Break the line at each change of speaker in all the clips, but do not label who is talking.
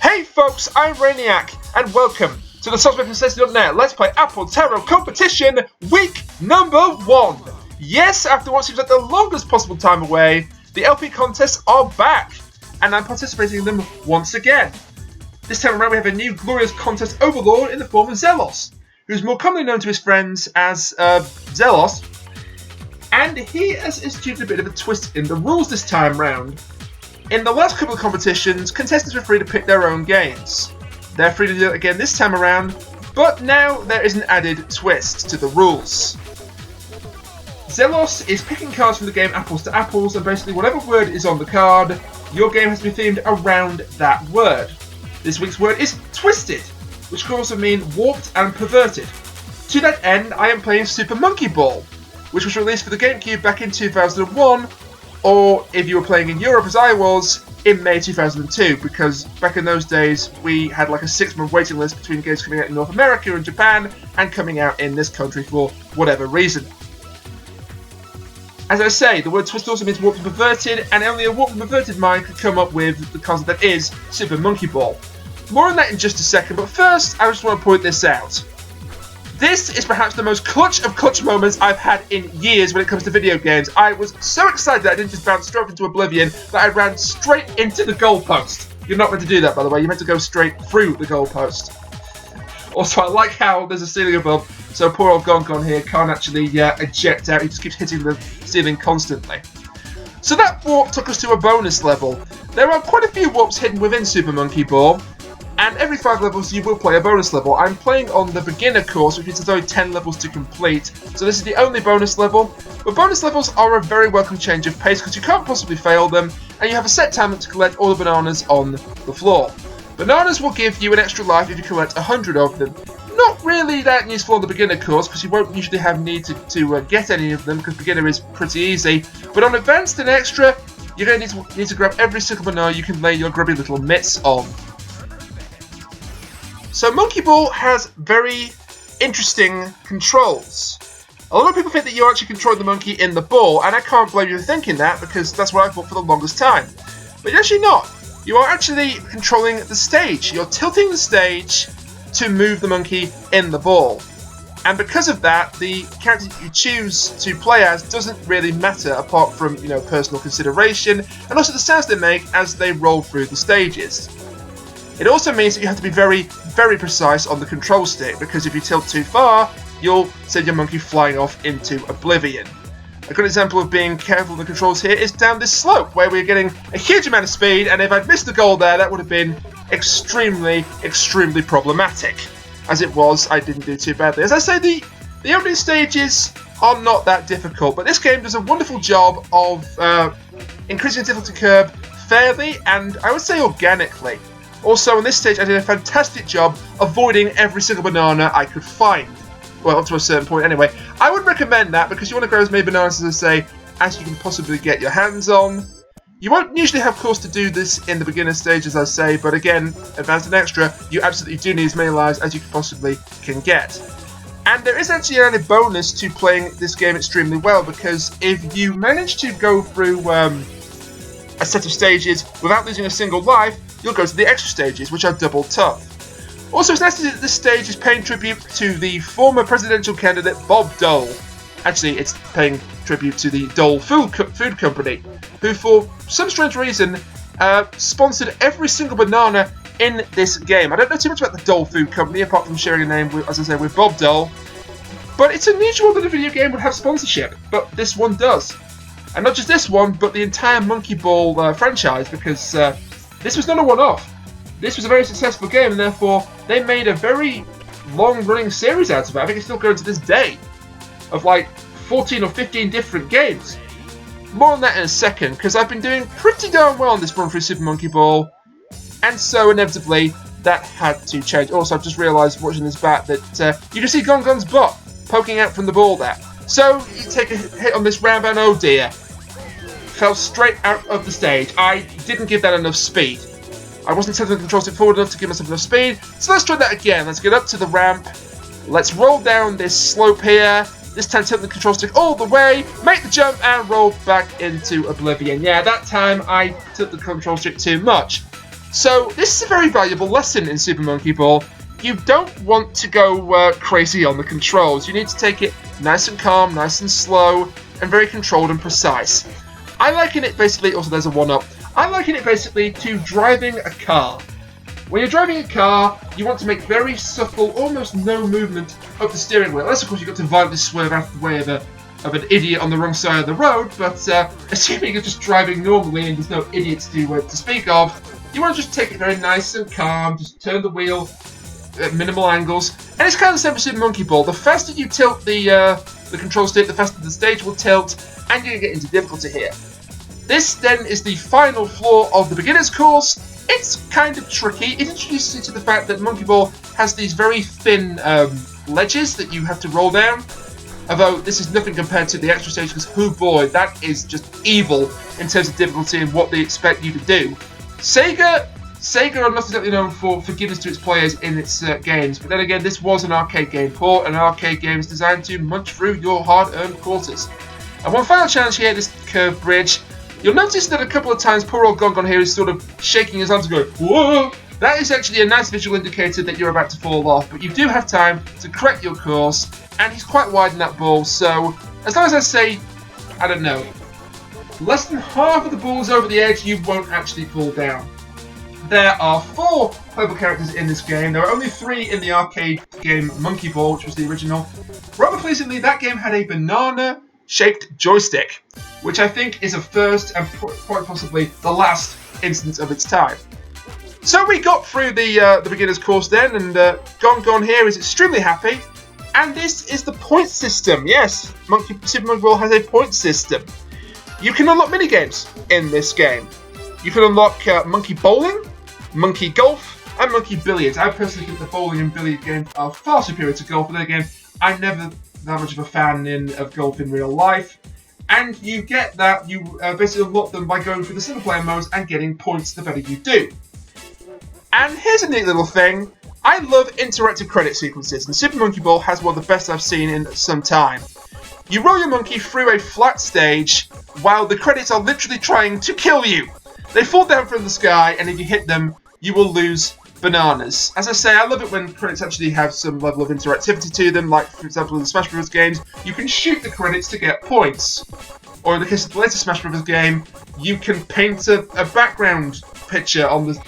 Hey folks, I'm Rainiac, and welcome to the SoftwarePlayStation.net Let's Play Apple Tarot Competition Week number 1. Yes, after what seems like the longest possible time away, the LP contests are back, and I'm participating in them once again. This time around we have a new glorious contest overlord in the form of Zeloz, who's more commonly known to his friends as Zeloz, and he has instituted a bit of a twist in the rules this time round. In the last couple of competitions, contestants were free to pick their own games. They're free to do it again this time around, but now there is an added twist to the rules. Zeloz is picking cards from the game Apples to Apples, and basically whatever word is on the card, your game has to be themed around that word. This week's word is twisted, which could also mean warped and perverted. To that end, I am playing Super Monkey Ball, which was released for the Gamecube back in 2001, or if you were playing in Europe as I was, in May 2002, because back in those days we had like a 6-month waiting list between games coming out in North America and Japan and coming out in this country for whatever reason. As I say, the word twist also means warped and perverted, and only a warped and perverted mind could come up with the concept that is Super Monkey Ball. More on that in just a second, but first I just want to point this out. This is perhaps the most clutch of clutch moments I've had in years when it comes to video games. I was so excited that I didn't just bounce straight into oblivion that I ran straight into the goalpost. You're not meant to do that, by the way. You're meant to go straight through the goalpost. Also, I like how there's a ceiling above, so poor old Gongon here can't actually eject out. He just keeps hitting the ceiling constantly. So that warp took us to a bonus level. There are quite a few warps hidden within Super Monkey Ball, and every 5 levels you will play a bonus level. I'm playing on the beginner course, which means there's only 10 levels to complete, so this is the only bonus level. But bonus levels are a very welcome change of pace because you can't possibly fail them, and you have a set time to collect all the bananas on the floor. Bananas will give you an extra life if you collect 100 of them. Not really that useful on the beginner course because you won't usually have need to get any of them because beginner is pretty easy. But on advanced and extra, you're going to need to grab every single banana you can lay your grubby little mitts on. So Monkey Ball has very interesting controls. A lot of people think that you're actually controlling the monkey in the ball, and I can't blame you for thinking that because that's what I thought for the longest time. But you're actually not. You are actually controlling the stage. You're tilting the stage to move the monkey in the ball. And because of that, the character you choose to play as doesn't really matter apart from, personal consideration and also the sounds they make as they roll through the stages. It also means that you have to be very, very precise on the control stick, because if you tilt too far, you'll send your monkey flying off into oblivion. A good example of being careful with the controls here is down this slope, where we're getting a huge amount of speed, and if I'd missed the goal there, that would have been extremely, extremely problematic. As it was, I didn't do too badly. As I say, the opening stages are not that difficult, but this game does a wonderful job of increasing the difficulty curve fairly, and I would say organically. Also, on this stage, I did a fantastic job avoiding every single banana I could find. Well, up to a certain point anyway. I would recommend that because you want to grab as many bananas, as I say, as you can possibly get your hands on. You won't usually have course to do this in the beginner stage, as I say, but again, advanced and extra, you absolutely do need as many lives as you possibly can get. And there is actually an added bonus to playing this game extremely well, because if you manage to go through a set of stages without losing a single life, you'll go to the extra stages, which are double tough. Also, it's nice that this stage is paying tribute to the former presidential candidate Bob Dole. Actually, it's paying tribute to the Dole Food Company, who for some strange reason sponsored every single banana in this game. I don't know too much about the Dole Food Company, apart from sharing a name, as I say, with Bob Dole. But it's unusual that a video game would have sponsorship, but this one does. And not just this one, but the entire Monkey Ball franchise, because this was not a one-off. This was a very successful game, and therefore they made a very long-running series out of it. I think it's still going to this day, of like 14 or 15 different games. More on that in a second, because I've been doing pretty darn well on this run through Super Monkey Ball, and so inevitably that had to change. Also, I've just realised watching this back that you can see Gongon's butt poking out from the ball there. So you take a hit on this round, and oh dear, fell straight out of the stage. I didn't give that enough speed. I wasn't tilting the control stick forward enough to give myself enough speed, so let's try that again. Let's get up to the ramp. Let's roll down this slope here. This time tilt the control stick all the way, make the jump, and roll back into oblivion. Yeah, that time I tilted the control stick too much. So this is a very valuable lesson in Super Monkey Ball. You don't want to go crazy on the controls. You need to take it nice and calm, nice and slow, and very controlled and precise. I liken it basically, also there's a one-up, I liken it basically to driving a car. When you're driving a car, you want to make very subtle, almost no movement of the steering wheel. Unless, of course, you've got to violently swerve out of the way of an idiot on the wrong side of the road, but assuming you're just driving normally and there's no idiots to speak of, you want to just take it very nice and calm, just turn the wheel at minimal angles. And it's kind of the same with Super Monkey Ball. The faster you tilt the control stick, the faster the stage will tilt, and you're going to get into difficulty here. This then is the final floor of the beginner's course. It's kind of tricky. It introduces you to the fact that Monkey Ball has these very thin ledges that you have to roll down. Although this is nothing compared to the extra stage, because oh boy, that is just evil in terms of difficulty and what they expect you to do. Sega are not exactly known for forgiveness to its players in its games, but then again, this was an arcade game port, and an arcade game is designed to munch through your hard-earned quarters. And one final challenge here, this curved bridge. You'll notice that a couple of times poor old Gongon here is sort of shaking his arms and going, whoa! That is actually a nice visual indicator that you're about to fall off, but you do have time to correct your course, and he's quite wide in that ball, so as long as I say, I don't know, less than half of the balls over the edge, you won't actually fall down. There are 4 playable characters in this game. There are only 3 in the arcade game Monkey Ball, which was the original. Rather pleasingly, that game had a banana-shaped joystick, which I think is a first and quite possibly the last instance of its time. So we got through the beginner's course then, and Gongon here is extremely happy. And this is the point system. Yes, Super Monkey Ball has a point system. You can unlock minigames in this game. You can unlock Monkey Bowling, Monkey Golf, and Monkey Billiards. I personally think the bowling and billiard games are far superior to golf, but then again, I'm never that much of a fan of golf in real life. And you get that, you basically unlock them by going through the single player modes and getting points the better you do. And here's a neat little thing. I love interactive credit sequences, and Super Monkey Ball has one of the best I've seen in some time. You roll your monkey through a flat stage while the credits are literally trying to kill you. They fall down from the sky, and if you hit them, you will lose bananas. As I say, I love it when credits actually have some level of interactivity to them, like, for example, in the Smash Bros. Games, you can shoot the credits to get points. Or in the case of the latest Smash Bros. Game, you can paint a background picture on the...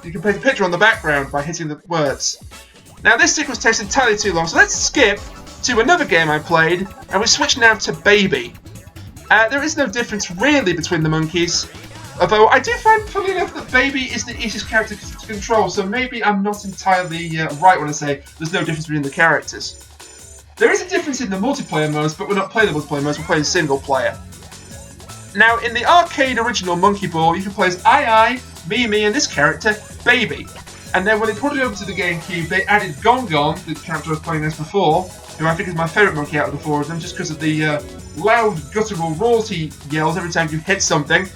You can paint a picture on the background by hitting the words. Now, this sequence takes entirely too long, so let's skip to another game I played, and we switch now to Baby. There is no difference really between the monkeys, although I do find, funnily enough, that Baby is the easiest character to control, so maybe I'm not entirely right when I say there's no difference between the characters. There is a difference in the multiplayer modes, but we're not playing the multiplayer modes, we're playing single player. Now, in the arcade original Monkey Ball, you can play as I, Mimi, and this character, Baby. And then when they ported it over to the Gamecube, they added Gongon, the character I was playing as before, who I think is my favourite monkey out of the 4 of them, just because of the loud, guttural roars he yells every time you hit something.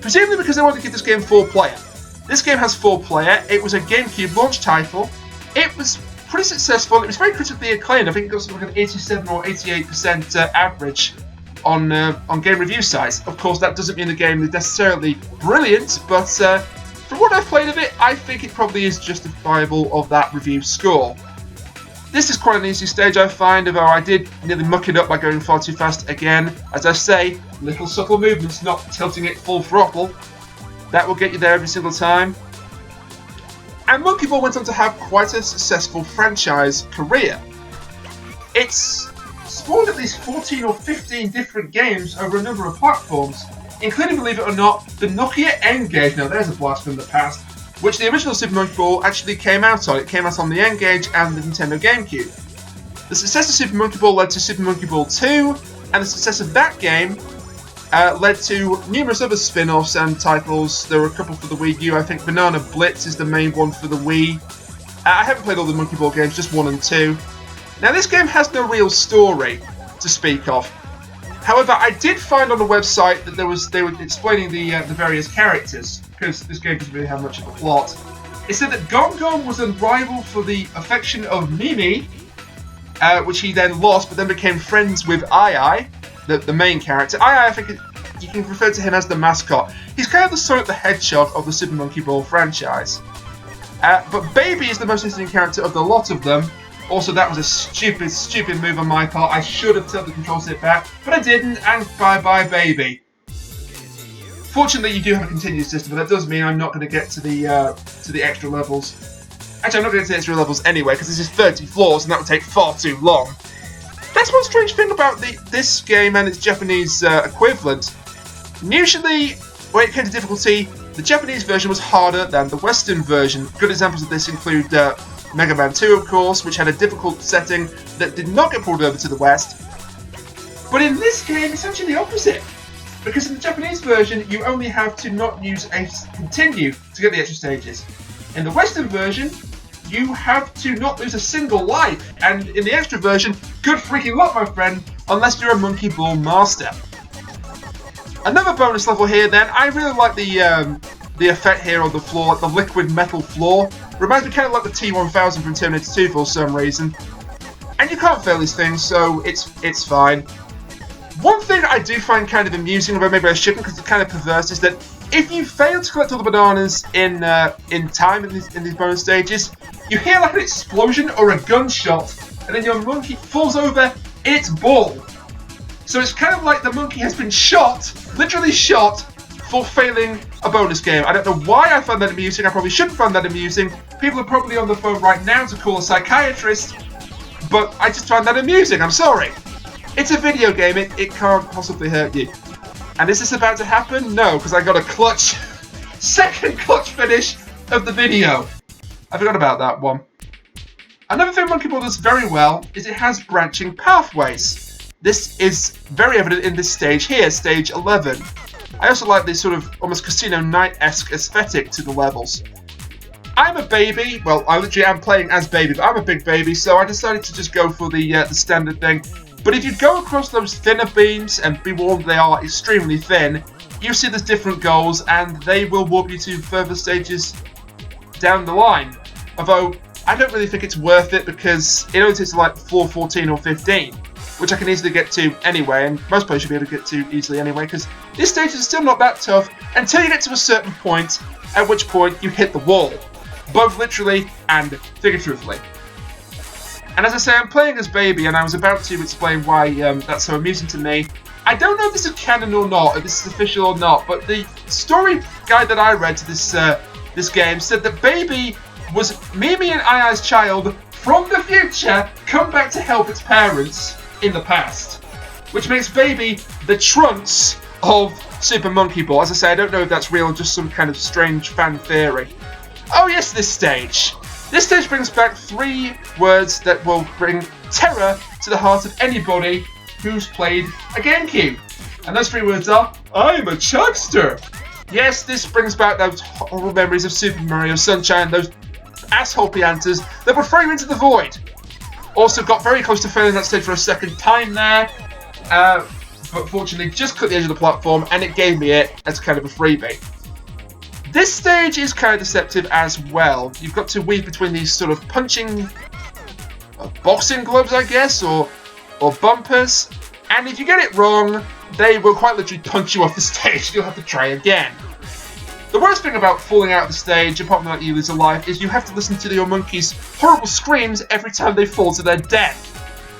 Presumably because they wanted to give this game 4-player. This game has 4-player. It was a Gamecube launch title. It was pretty successful. It was very critically acclaimed. I think it got something like an 87 or 88% average on game review sites. Of course, that doesn't mean the game is necessarily brilliant, but from what I've played of it, I think it probably is justifiable of that review score. This is quite an easy stage, I find, although I did nearly muck it up by going far too fast again. As I say, little subtle movements, not tilting it full throttle. That will get you there every single time. And Monkey Ball went on to have quite a successful franchise career. It's spawned at least 14 or 15 different games over a number of platforms, including, believe it or not, the Nokia N-Gage. Now there's a blast from the past, which the original Super Monkey Ball actually came out on. It came out on the N-Gage and the Nintendo Gamecube. The success of Super Monkey Ball led to Super Monkey Ball 2, and the success of that game led to numerous other spin-offs and titles. There were a couple for the Wii U. I think Banana Blitz is the main one for the Wii. I haven't played all the Monkey Ball games, just 1 and 2. Now this game has no real story to speak of. However, I did find on the website that they were explaining the various characters, because this game doesn't really have much of a plot. It said that Gongon was a rival for the affection of Mimi, which he then lost, but then became friends with I, the main character. I think you can refer to him as the mascot. He's kind of the Sonic the Hedgehog of the Super Monkey Ball franchise. But Baby is the most interesting character of the lot of them. Also, that was a stupid move on my part. I should have tilted the control stick back, but I didn't, and bye-bye, Baby. Fortunately, you do have a continuous system, but that does mean I'm not going to get to the extra levels. Actually, I'm not going to get to the extra levels anyway, because this is 30 floors, and that would take far too long. That's one strange thing about this game and its Japanese equivalent. Usually, when it came to difficulty, the Japanese version was harder than the Western version. Good examples of this include Mega Man 2, of course, which had a difficult setting that did not get ported over to the West. But in this game, it's actually the opposite. Because in the Japanese version, you only have to not use a continue to get the extra stages. In the Western version, you have to not lose a single life. And in the extra version, good freaking luck, my friend, unless you're a Monkey Ball master. Another bonus level here, then. I really like the effect here on the floor, the liquid metal floor. Reminds me kind of like the T-1000 from Terminator 2 for some reason. And you can't fail these things, so it's fine. One thing I do find kind of amusing, but maybe I shouldn't because it's kind of perverse, is that if you fail to collect all the bananas in time in these bonus stages, you hear like an explosion or a gunshot, and then your monkey falls over its ball. So it's kind of like the monkey has been shot, literally shot, for failing a bonus game. I don't know why I found that amusing. I probably shouldn't find that amusing. People are probably on the phone right now to call a psychiatrist, but I just find that amusing. I'm sorry. It's a video game. It can't possibly hurt you. And is this about to happen? No, because I got a second clutch finish of the video. I forgot about that one. Another thing Monkey Ball does very well is it has branching pathways. This is very evident in this stage here, stage 11. I also like this sort of almost Casino Night-esque aesthetic to the levels. I'm a baby. Well, I literally am playing as Baby, but I'm a big baby, so I decided to just go for the standard thing. But if you go across those thinner beams, and be warned they are extremely thin, you see there's different goals, and they will warp you to further stages down the line. Although, I don't really think it's worth it, because it only takes like floor 14 or 15, which I can easily get to anyway, and most players should be able to get to easily anyway, because this stage is still not that tough until you get to a certain point, at which point you hit the wall, both literally and figuratively. And as I say, I'm playing as Baby, and I was about to explain why that's so amusing to me. I don't know if this is canon or not, if this is official or not, but the story guide that I read to this game said that Baby was Mimi and Ai-Ai's child from the future come back to help its parents in the past. Which makes Baby the Trunks of Super Monkey Ball. As I say, I don't know if that's real or just some kind of strange fan theory. Oh yes, this stage. This stage brings back 3 words that will bring terror to the heart of anybody who's played a Gamecube. And those 3 words are, I'm a chuckster. Yes, this brings back those horrible memories of Super Mario Sunshine, those asshole piantas that were thrown into the void. Also got very close to failing that stage for a second time there, but fortunately just cut the edge of the platform and it gave me it as kind of a freebie. This stage is kind of deceptive as well. You've got to weave between these sort of punching boxing gloves, I guess, or bumpers. And if you get it wrong, they will quite literally punch you off the stage. You'll have to try again. The worst thing about falling out of the stage, apart from that you lose a life, is you have to listen to your monkey's horrible screams every time they fall to their death,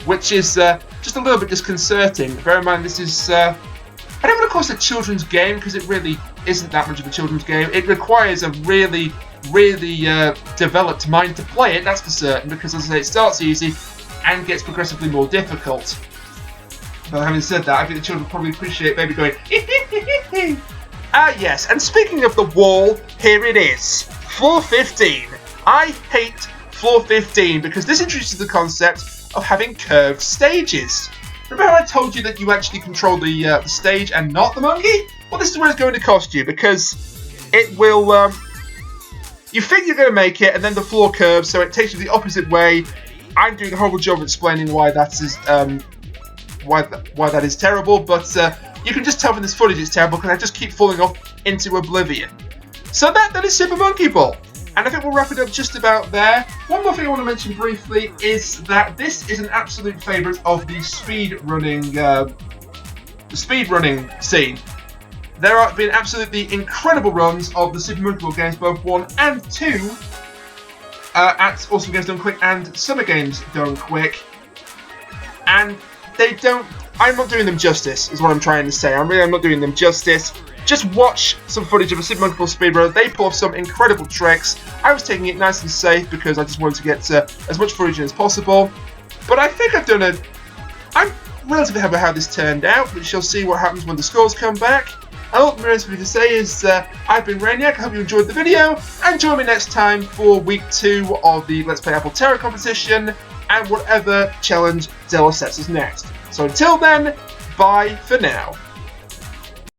which is just a little bit disconcerting. Bear in mind, this is I don't want to call it a children's game because it really isn't that much of a children's game. It requires a really developed mind to play it, that's for certain, because as I say, it starts easy and gets progressively more difficult. But having said that, I think the children probably appreciate Baby going, yes, and speaking of the wall, here it is. Floor 15. I hate floor 15 because this introduces the concept of having curved stages. Remember how I told you that you actually control the stage and not the monkey? Well, this is what it's going to cost you, because it will, you think you're going to make it, and then the floor curves, so it takes you the opposite way. I'm doing a horrible job of explaining why that is, why that is terrible, but you can just tell from this footage it's terrible, because I just keep falling off into oblivion. So that is Super Monkey Ball. And I think we'll wrap it up just about there. One more thing I want to mention briefly is that this is an absolute favourite of the speedrunning scene. there have been absolutely incredible runs of the Super Monkey Ball games, both 1 and 2, at Awesome Games Done Quick and Summer Games Done Quick. And they don't... I'm not doing them justice, is what I'm trying to say. I'm not doing them justice. Just watch some footage of a Super Monkey Ball speedrun. They pull off some incredible tricks. I was taking it nice and safe because I just wanted to get as much footage in as possible. But I think I've done I'm relatively happy with how this turned out. We shall see what happens when the scores come back. And all that remains for me to say is I've been Rainiac. I hope you enjoyed the video. And join me next time for week 2 of the Let's Play Apple Terror competition and whatever challenge Zeloz sets us next. So until then, bye for now.